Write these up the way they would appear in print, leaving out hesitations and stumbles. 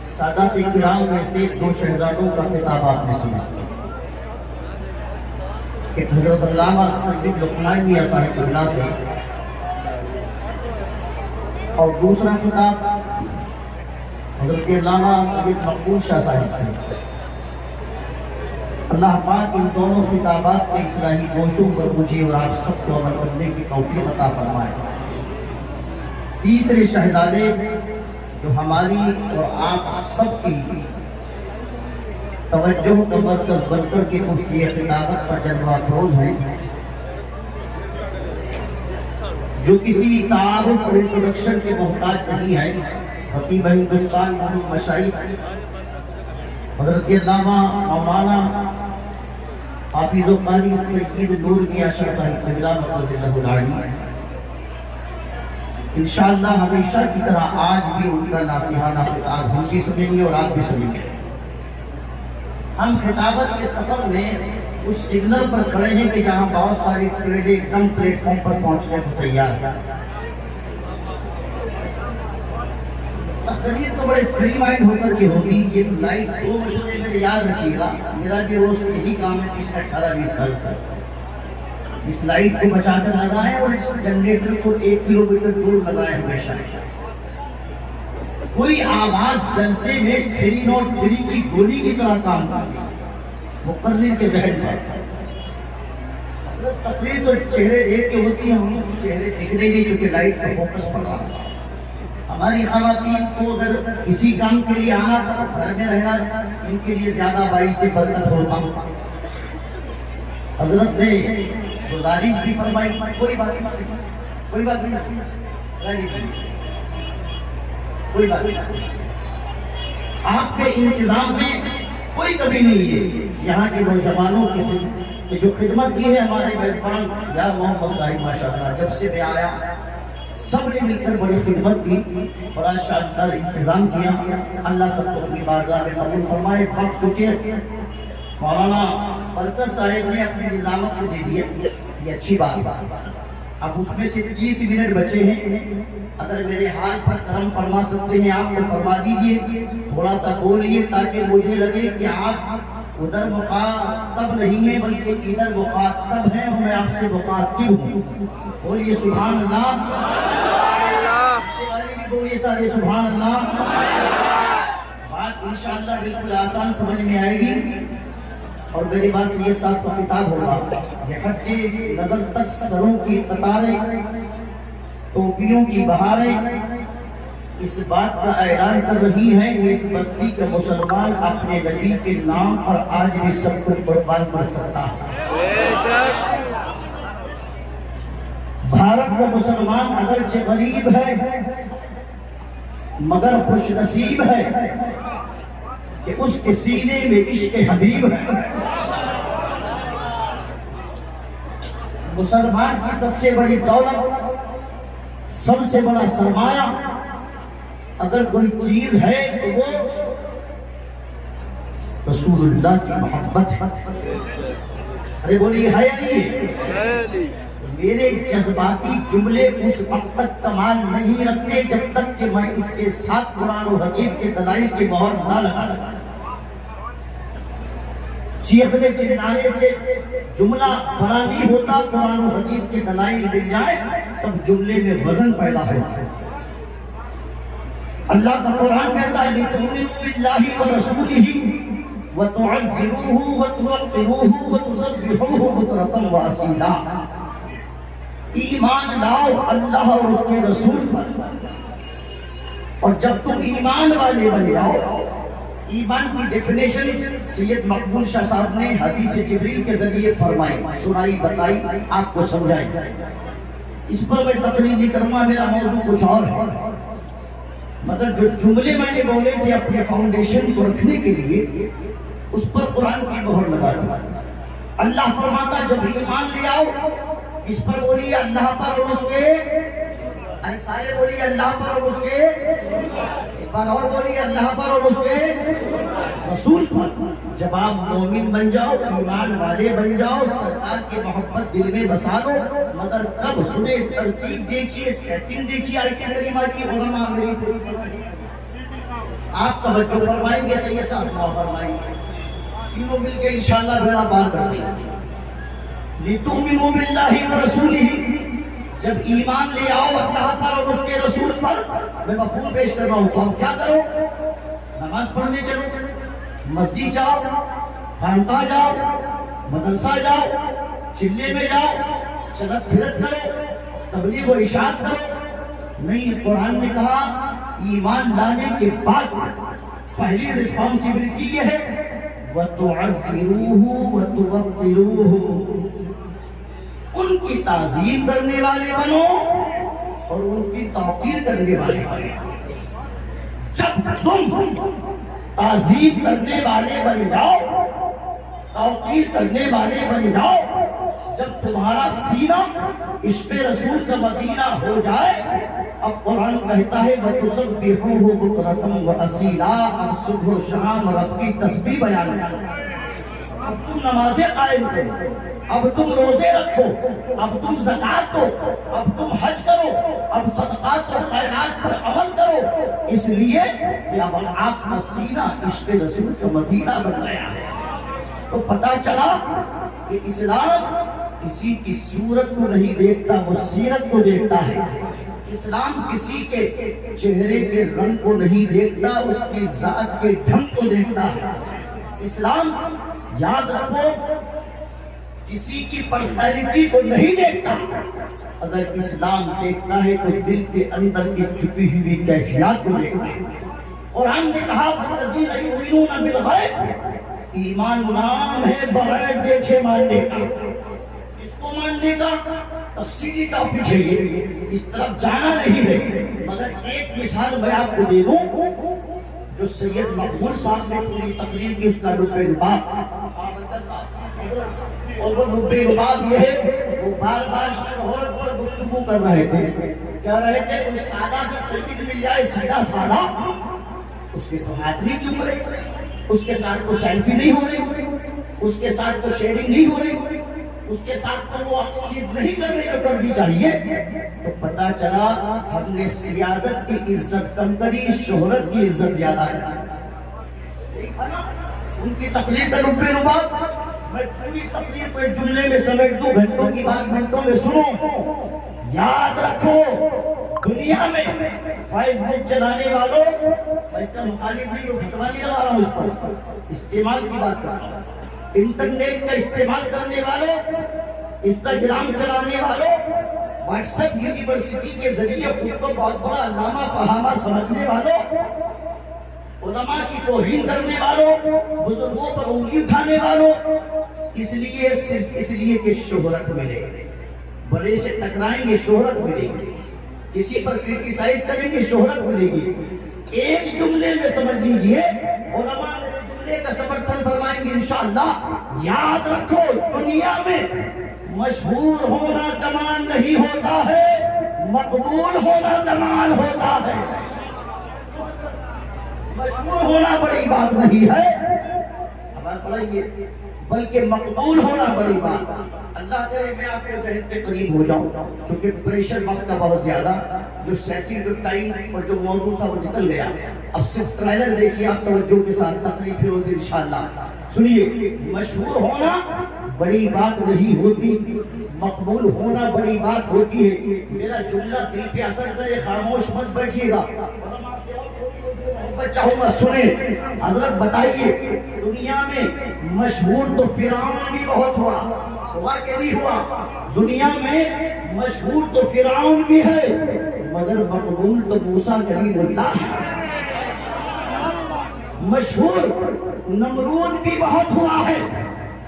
سادات کرام میں سے دو شہزادوں کا خطاب آپ نے سنا، ایک حضرت علامہ سید لقمان میاں صاحب اللہ سے، اور دوسرا خطاب حضرت علامہ سید مقبول شاہ صاحب سے۔ اللہ پاک ان دونوں خطابات کے اصلاحی گوشوں پر مجھے اور آپ سب کو عمل کرنے کی توفیق عطا فرمائے۔ تیسرے شہزادے جو ہماری اور آپ سب کی توجہ کا مرکز بن کر کے کرسی خطابت پر جلوہ افروز ہیں، جو کسی تعارف اور انٹروڈکشن کے محتاج نہیں ہیں، خطیب ہندوستان محمد مشائخ حضرت علامہ مولانا حافظ و قاری سید نور میاں شاہ صاحب قبلہ مقدس اللہ العالی، انشاءاللہ ہمیشہ کی طرح آج بھی ان کا ناصحانہ خطاب ہم بھی سنیں گے اور آپ بھی سنیں گے۔ ہم خطابت کے سفر میں اس سگنل پر کھڑے ہیں کہ جہاں بہت ساری ٹرینیں ایک دم پلیٹ فارم پر پہنچنے کو تیار ہیں۔ تقریر تو بڑے فری مائنڈ ہو کر کے ہوگی۔ یہ لائٹ دو مشورے میرے یاد رکھیے گا، میرا بھی روز یہی کام ہے پچھلے 18-20 سال سے۔ اس لائٹ کو بچا کر لگائیں اور اس جنریٹر کو 1 کلومیٹر دور لگائیں ہمیشہ۔ کوئی آواز جلسے میں 303 کی گولی کی طرح کام کرتی ہے مقرر کے ذہن پر۔ تقریر تو چہرے دیکھ کے ہوتی ہے، ہم چہرے دکھنے نہیں چونکہ لائٹ کا فوکس پڑ رہا ہے۔ ہماری خواتین کو اگر کسی کام کے لیے آنا تھا تو گھر میں رہنا ان کے لیے زیادہ باعث برکت ہوتا۔ حضرت نے گزارش بھی فرمائی، کوئی بات نہیں، کوئی بات نہیں، کوئی بات نہیں، آپ کے انتظام میں کوئی کمی نہیں ہے۔ یہاں کے نوجوانوں کی جو خدمت کی ہے ہمارے میزبان یا محمد صاحب ماشاءاللہ، جب سے میں آیا سب نے مل کر بڑی خدمت کی، بڑا شاندار انتظام کیا۔ اللہ سب کو اپنی بارگاہ میں قبول فرمائے۔ وقت چکے مولانا برکت صاحب نے اپنی نظامت کو دے دی ہے، یہ اچھی بات ہے۔ اب اس میں سے 30 منٹ بچے ہیں، اگر میرے حال پر کرم فرما سکتے ہیں آپ تو فرما دیجئے، تھوڑا سا بولیے تاکہ مجھے لگے کہ آپ ادھر مخاطب نہیں ہیں بلکہ ادھر مخاطب ہیں اور میں آپ سے مخاطب ہوں۔ بولیے سبحان اللہ، بولیے سارے سبحان اللہ۔ بات انشاءاللہ بالکل آسان سمجھ میں آئے گی، اور میرے پاس یہ صاحب کا کتاب ہوگا، یہ حد نظر تک سروں کی قطاریں، ٹوپیوں کی بہاریں اس بات کا اعلان کر رہی ہیں کہ اس بستی کا مسلمان اپنے نبی کے نام پر آج بھی سب کچھ قربان کر سکتا ہے۔ بھارت کا مسلمان اگرچہ غریب ہے مگر خوش نصیب ہے کہ اس کے سینے میں عشق حبیب ہے۔ مسلمان کی سب سے بڑی دولت، سب سے بڑا سرمایہ اگر کوئی چیز ہے تو وہ رسول اللہ کی محبت ہے۔ ارے بولیے ہے یا نہیں؟ میرے جذباتی جملے اس وقت تک کمال نہیں رکھتے جب تک کہ میں اس کے ساتھ قرآن و حدیث کے دلائل کی مہر نہ لگا لوں۔ چیخنے چلانے سے جملہ بڑا نہیں ہوتا، قرآن و حدیث کے دلائل مل جائے تب جملے میں وزن پیدا ہوتا ہے۔ اللہ کا قرآن کہتا ہے لِتُؤْمِنُوا بِاللَّهِ وَرَسُولِهِ وَتُعَزِّرُوهُ وَتُوَقِّرُوهُ وَتُسَبِّحُوهُ بُكْرَةً وَأَصِيلًا۔ ایمان لاؤ اللہ اور اس کے رسول پر، اور جب تم ایمان والے بن جاؤ، ایمان کی ڈیفینیشن سید مقبول شاہ صاحب نے حدیث جبریل کے ذریعے فرمائی، سنائی، بتائی، آپ کو سمجھائی۔ اس پر میں تقریر نہیں کروں گا، میرا موضوع کچھ اور ہے، مگر جو جملے میں نے بولے تھے اپنے فاؤنڈیشن کو رکھنے کے لیے اس پر قرآن کی مہر لگا دی۔ اللہ فرماتا جب ایمان لے آؤ، اس پر بولیے اللہ پر اور اس کے، ارے سارے بولیے اللہ پر اور اس کے، ایک بار اور بولیے اللہ پر اور اس کے رسول پر۔ جب آپ مومن بن جاؤ، ایمان والے بن جاؤ، سرکار کی محبت دل میں بسا دو، مگر کب سنے ترتیب دیکھیے، سیٹنگ دیکھیے آیت کریمہ کی، علماء میری کوئی آپ توجہ فرمائیں گے سید صاحب دعا فرمائیں گے تینوں مل کے انشاءاللہ بیڑا پار کر دیں گے لِتُؤْمِنُوا بِاللَّهِ وَرَسُولِهِ جب ایمان لے آؤ اللہ پر اور اس کے رسول پر میں مفہوم پیش کر رہا ہوں تو اب کیا کرو نماز پڑھنے چلو مسجد جاؤ خانقاہ جاؤ مدرسہ جاؤ چلے میں جاؤ چلت پھرت کرو تبلیغ و اشاعت کرو نہیں قرآن نے کہا ایمان لانے کے بعد پہلی رسپانسبلٹی یہ ہے وَتُعَزِّرُوهُ وَتُوَقِّرُوهُ ان کی تعظیم کرنے والے بنو اور ان کی توقیر کرنے والے بنو جب تم تعظیم کرنے والے بن جاؤ توقیر کرنے والے بن جاؤ جب تمہارا سینہ عشق رسول کا مدینہ ہو جائے اب قرآن کہتا ہے وَتُسَبِّحُوهُ بُكْرَةً وَأَصِيلًا اب صبح و شام رب کی تسبیح بیان کرو اب تم نمازیں قائم کرو اب تم روزے رکھو اب تم زکوٰۃ دو اب تم حج کرو اب صدقات و خیرات پر عمل کرو اس لیے کہ اب آپ کا سینہ عشق رسول کا مدینہ بن گیا ہے تو پتہ چلا کہ اسلام کسی کی صورت کو نہیں دیکھتا وہ سیرت کو دیکھتا ہے اسلام کسی کے چہرے کے رنگ کو نہیں دیکھتا اس کی ذات کے ڈھنگ کو دیکھتا ہے اسلام یاد رکھو کسی کی پرسنالٹی کو نہیں دیکھتا اگر اسلام دیکھتا ہے تو دل کے اندر کی چھپی ہوئی کیفیات کو دیکھتا ہے قرآن نے کہا وَالَّذِينَ يُؤْمِنُونَ بِالْغَيْبِ ایمان نام ہے بغیر دیکھے ماننے کا اس کو ماننے کا تفصیلی ٹاپک ہے یہ اس طرف جانا نہیں ہے مگر ایک مثال میں آپ کو دے دوں جو سید مقبول صاحب نے پوری تقریر کی اس کا لب لباب اور وہ لب لباب یہ ہے وہ بار بار شہرت پر گفتگو کر رہے تھے کہہ رہے تھے کوئی سادہ سے سید مل جائے سیدھا سادہ اس کے تو ہاتھ نہیں چوم رہے اس کے ساتھ تو سیلفی نہیں ہو رہی اس کے ساتھ تو شیئرنگ نہیں ہو رہی اس کے ساتھ تو وہ چیز نہیں کرنے جو کرنی چاہیے تو پتا چلا ہم نے سیادت کی عزت کم کری شہرت کی عزت زیادہ کری ان کی تقریر کا لب لباب میں پوری تقریر کو ایک جملے میں سمیٹ دوں گھنٹوں کی بات منٹوں میں سنو یاد رکھو دنیا میں فیس بک چلانے والوں میں اس کا مخالف نہیں جو فتویٰ نہیں لگا رہا ہوں اس پر استعمال کی بات کر رہا ہوں انٹرنیٹ کا استعمال کرنے والوں انسٹاگرام چلانے والوں واٹس ایپ یونیورسٹی کے ذریعے خود کو بہت بڑا علامہ فہامہ سمجھنے والوں علماء کی توہین کرنے والوں بزرگوں پر انگلی اٹھانے والوں اس لیے صرف اس لیے کہ شہرت ملے بڑے سے ٹکرائیں گے شہرت ملے گی کسی پر کرٹیسائز کریں گے شہرت ملے گی ایک جملے میں سمجھ لیجئے علماء میرے جملے کا سمرتھن فرمائیں گے انشاءاللہ یاد رکھو دنیا میں مشہور ہونا کمال نہیں ہوتا ہے مقبول ہونا کمال ہوتا ہے مشہور ہونا بڑی بات نہیں ہے آواز بڑھائیے بلکہ مقبول ہونا بڑی بات اللہ کرے میں آپ کے ذہن کے قریب ہو جاؤں چونکہ پریشر وقت کا بہت زیادہ جو سیٹنگ جو ٹائم اور جو موضوع تھا وہ نکل گیا اب صرف ٹریلر دیکھیے آپ توجہ کے ساتھ تقریب پھر ہوگی انشاءاللہ سنیے مشہور ہونا بڑی بات نہیں ہوتی مقبول ہونا بڑی بات ہوتی ہے میرا جملہ دل پہ اثر کرے خاموش مت بیٹھیے گا چاہوں گا سنیں حضرت بتائیے دنیا میں مشہور تو فرعون بھی بہت ہوا کہ نہیں ہوا دنیا میں مشہور تو فرعون بھی ہے مگر مقبول تو موسیٰ کلیم اللہ ہے مشہور نمرود بھی بہت ہوا ہے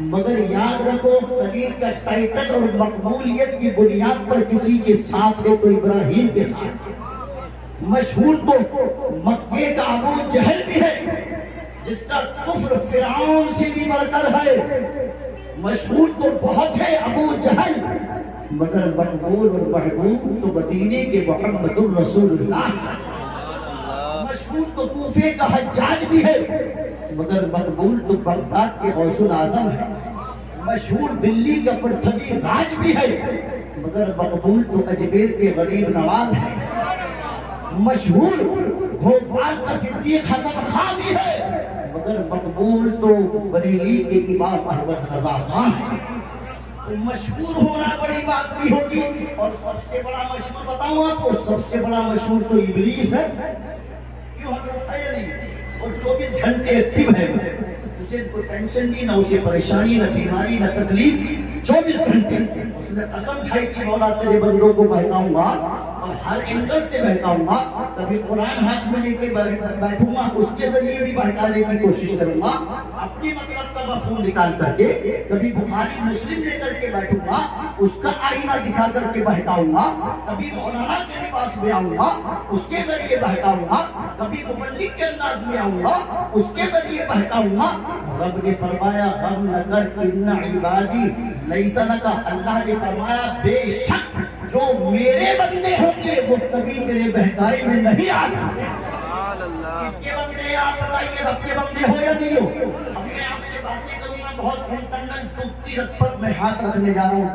مگر یاد رکھو خلیل کا ٹائٹل اور مقبولیت کی بنیاد پر کسی کے ساتھ ہے تو ابراہیم کے ساتھ ہے مشہور تو مکے کا ابو جہل بھی ہے جس کا کفر فرعون سے بھی بڑھ کر ہے مشہور تو بہت ہے ابو جہل مگر مقبول اور محبوب تو مدینے کے محمد الرسول اللہ مشہور تو کوفے کا حجاج بھی ہے مگر مقبول تو بغداد کے غوث الاعظم ہے مشہور دلی کا پرتھوی راج بھی ہے مگر مقبول تو اجمیر کے غریب نواز ہے مشہور بھوپال کا صدیق حسن خان بھی ہے، مگر مقبول تو بریلی کے امام احمد رضا خان ہے۔ تو مشہور ہونا بڑی بات نہیں ہوتی، اور سب سے بڑا مشہور بتاؤں آپ کو، سب سے بڑا مشہور تو ابلیس ہے، کیوں حضرت ہے نہیں، اور 24 گھنٹے ایکٹیو ہے، اسے کوئی ٹینشن نہیں، نہ اسے پریشانی، نہ بیماری، نہ تکلیف، 24 گھنٹے۔ اس نے قسم کھائی کہ مولا تیرے بندوں کو بہکاؤں گا اور ہر اینگل سے بہکاؤں گا، کبھی قرآن ہاتھ میں لے کے بیٹھوں گا، اس کے ذریعے بھی بہکانے کی کوشش کروں گا، اپنی مطلب کا مفہوم نکال کر کے، کبھی بخاری مسلم لے کر کے بیٹھوں گا، اس کا آئینہ دکھا کر کے بہکاؤں گا، کبھی مولانا کے لباس میں آؤں گا، اس کے ذریعے بہکاؤں گا، کبھی مبلغ کے انداز میں آؤں گا، اس کے ذریعے بہکاؤں گا۔ رب نے فرمایا غم نہ کر ان عبادی لیس لکا، اللہ نے فرمایا بے شک جو میرے بندے ہوں گے وہ کبھی تیرے بہکائی میں نہیں آ سکتے۔ کس کے بندے ہیں آپ بتائیے، رب کے بندے ہو یا نہیں ہو؟ اب میں آپ سے باتیں کروں گا بہت انٹرنل، ڈوبتی رت پر میں ہاتھ رکھنے جا رہا ہوں۔